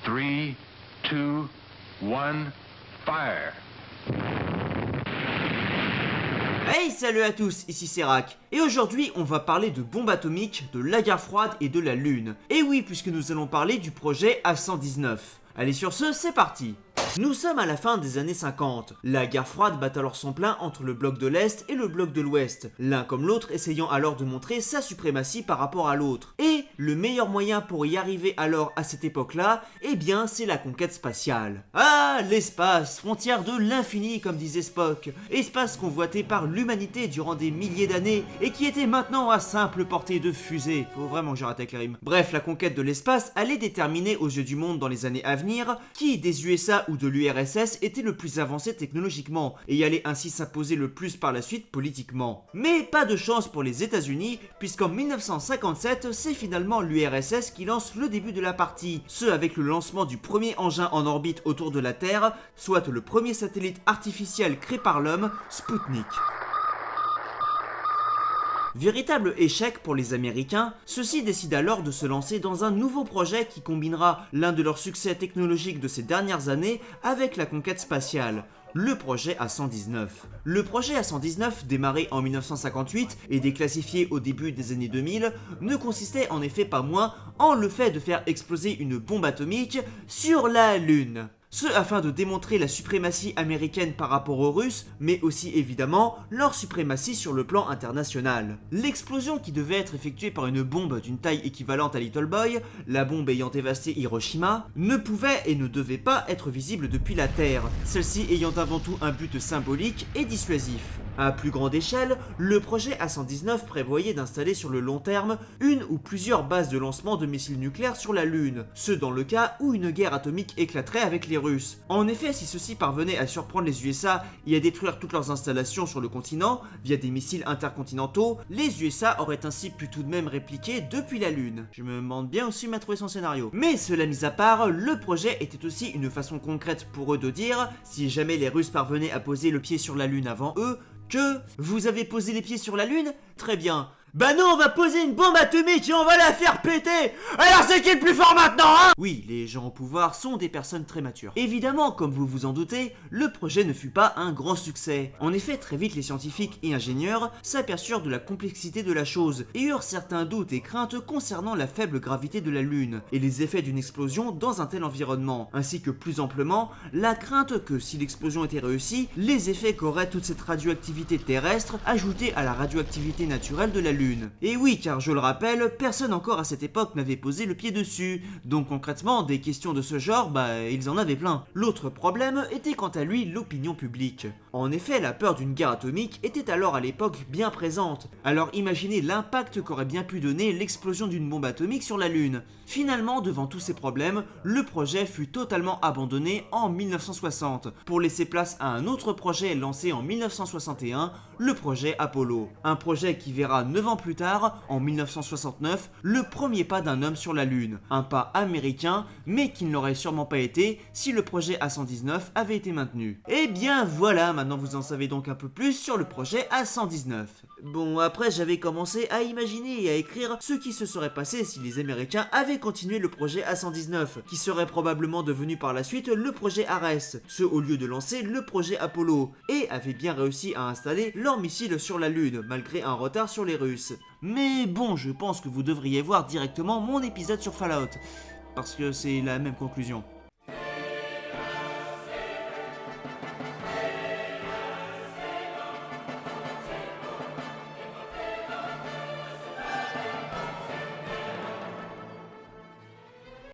3, 2, 1, fire. Hey, salut à tous, ici Serac, et aujourd'hui on va parler de bombes atomiques, de la guerre froide et de la Lune. Et oui, puisque nous allons parler du projet A119. Allez, sur ce, c'est parti. Nous sommes à la fin des années 50. La guerre froide bat alors son plein entre le bloc de l'Est et le bloc de l'Ouest, l'un comme l'autre essayant alors de montrer sa suprématie par rapport à l'autre. Et le meilleur moyen pour y arriver alors à cette époque-là, eh bien c'est la conquête spatiale. Ah, l'espace, frontière de l'infini comme disait Spock, espace convoité par l'humanité durant des milliers d'années et qui était maintenant à simple portée de fusée. Faut vraiment que j'arrête avec les rimes. Bref, la conquête de l'espace allait déterminer aux yeux du monde dans les années à venir qui des USA ou de l'URSS était le plus avancé technologiquement et allait ainsi s'imposer le plus par la suite politiquement. Mais pas de chance pour les États-Unis puisqu'en 1957 c'est finalement l'URSS qui lance le début de la partie, ce avec le lancement du premier engin en orbite autour de la Terre, soit le premier satellite artificiel créé par l'homme, Sputnik. Véritable échec pour les Américains, ceux-ci décident alors de se lancer dans un nouveau projet qui combinera l'un de leurs succès technologiques de ces dernières années avec la conquête spatiale. Le projet A119. Le projet A119, démarré en 1958 et déclassifié au début des années 2000, ne consistait en effet pas moins en le fait de faire exploser une bombe atomique sur la Lune. Ce afin de démontrer la suprématie américaine par rapport aux Russes, mais aussi évidemment leur suprématie sur le plan international. L'explosion qui devait être effectuée par une bombe d'une taille équivalente à Little Boy, la bombe ayant dévasté Hiroshima, ne pouvait et ne devait pas être visible depuis la Terre, celle-ci ayant avant tout un but symbolique et dissuasif. À plus grande échelle, le projet A119 prévoyait d'installer sur le long terme une ou plusieurs bases de lancement de missiles nucléaires sur la Lune, ce dans le cas où une guerre atomique éclaterait avec les Russes. En effet, si ceux-ci parvenaient à surprendre les USA et à détruire toutes leurs installations sur le continent via des missiles intercontinentaux, les USA auraient ainsi pu tout de même répliquer depuis la Lune. Je me demande bien aussi où m'a trouvé son scénario. Mais cela mis à part, le projet était aussi une façon concrète pour eux de dire, si jamais les Russes parvenaient à poser le pied sur la Lune avant eux, que vous avez posé les pieds sur la Lune? Très bien. Bah non, on va poser une bombe atomique et on va la faire péter. Alors c'est qui le plus fort maintenant, hein? Oui, les gens au pouvoir sont des personnes très matures. Évidemment, comme vous vous en doutez, le projet ne fut pas un grand succès. En effet, très vite les scientifiques et ingénieurs s'aperçurent de la complexité de la chose et eurent certains doutes et craintes concernant la faible gravité de la Lune et les effets d'une explosion dans un tel environnement, ainsi que plus amplement, la crainte que si l'explosion était réussie, les effets qu'aurait toute cette radioactivité terrestre ajoutée à la radioactivité naturelle de la Lune. Et oui, car je le rappelle, personne encore à cette époque n'avait posé le pied dessus, donc concrètement, des questions de ce genre, ils en avaient plein. L'autre problème était quant à lui l'opinion publique. En effet, la peur d'une guerre atomique était alors à l'époque bien présente, alors imaginez l'impact qu'aurait bien pu donner l'explosion d'une bombe atomique sur la Lune. Finalement, devant tous ces problèmes, le projet fut totalement abandonné en 1960, pour laisser place à un autre projet lancé en 1961, le projet Apollo. Un projet qui verra 9 ans plus tard, en 1969, le premier pas d'un homme sur la Lune. Un pas américain, mais qui ne l'aurait sûrement pas été si le projet A119 avait été maintenu. Et bien voilà, maintenant vous en savez donc un peu plus sur le projet A119. Bon, après j'avais commencé à imaginer et à écrire ce qui se serait passé si les Américains avaient continué le projet A119, qui serait probablement devenu par la suite le projet Ares, ce au lieu de lancer le projet Apollo, et avaient bien réussi à installer leurs missiles sur la Lune, malgré un retard sur les Russes. Mais bon, je pense que vous devriez voir directement mon épisode sur Fallout, parce que c'est la même conclusion.